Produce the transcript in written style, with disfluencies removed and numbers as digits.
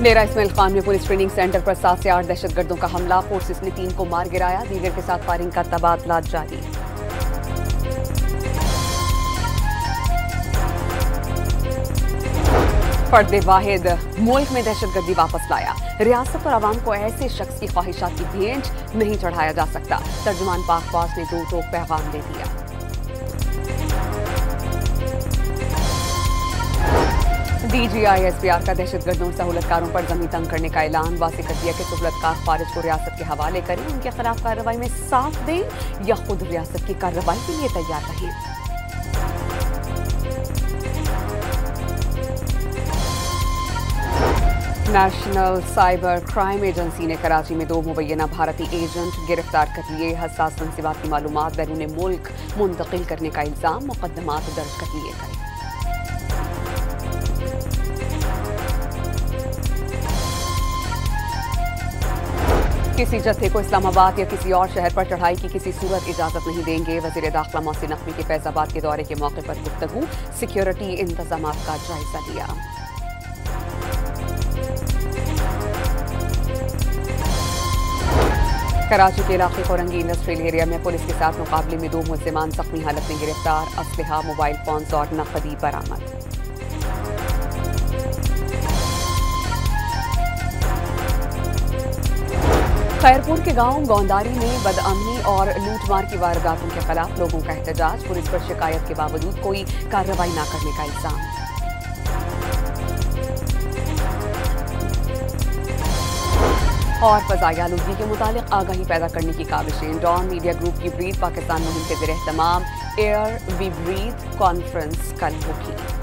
डेरा इस्माइल खान में police training centre पर 7 से 8 दहशतगर्दों का हमला। फोर्सेस ने 3 को मार गिराया। दीगर के साथ फायरिंग का तबादला जारी। फर्द वाहिद मुल्क में दहशतगर्दी वापस लाया। रियासत और आवाम को ऐसे शख्स की ख्वाहिशात की भेंट नहीं चढ़ाया जा सकता। तर्जुमान पाक फौज ने 2 टोक पैगाम दे दिया। DGISPR का दहशतगर्दों और सहूलतकारों पर जमीन तंग करने का ऐलान। वासी कर दिया कि सहूलतकार खारिज को रियासत के हवाले करें। उनके खिलाफ कार्रवाई में साथ दें या खुद रियासत की कार्रवाई के लिए तैयार रहें। नेशनल साइबर क्राइम एजेंसी ने कराची में 2 मुबैना भारतीय एजेंट गिरफ्तार कर लिए। हसास मनसूबात की मालूमात बैरून मुल्क मुंतकिल करने का इल्जाम। मुकदमात दर्ज कर लिए गए। किसी जत्थे को इस्लामाबाद या किसी और शहर पर चढ़ाई की किसी सूरत इजाजत नहीं देंगे। वजीर दाखिला मोहसिन नकवी के फैजाबाद के दौरे के मौके पर गुफ्तगू। सिक्योरिटी इंतजाम का जायजा लिया। कराची के इलाके कोरंगी इंडस्ट्रियल एरिया में पुलिस के साथ मुकाबले में 2 मुल्जिमान जख्मी हालत में गिरफ्तार। असलहा, मोबाइल फोन्स और नकदी बरामद। खैरपुर के गांव गोंदारी में बदअमनी और लूटमार की वारदातों के खिलाफ लोगों का एहतजाज। पुलिस पर शिकायत के बावजूद कोई कार्रवाई न करने का इल्जाम। और फजाई आलूदगी के मुतालिक आगाही पैदा करने की काविशें। डॉन मीडिया ग्रुप की ब्रीथ पाकिस्तान मुहिम के ज़ेर एहतमाम एयर वी ब्रीथ कॉन्फ्रेंस कल होगी।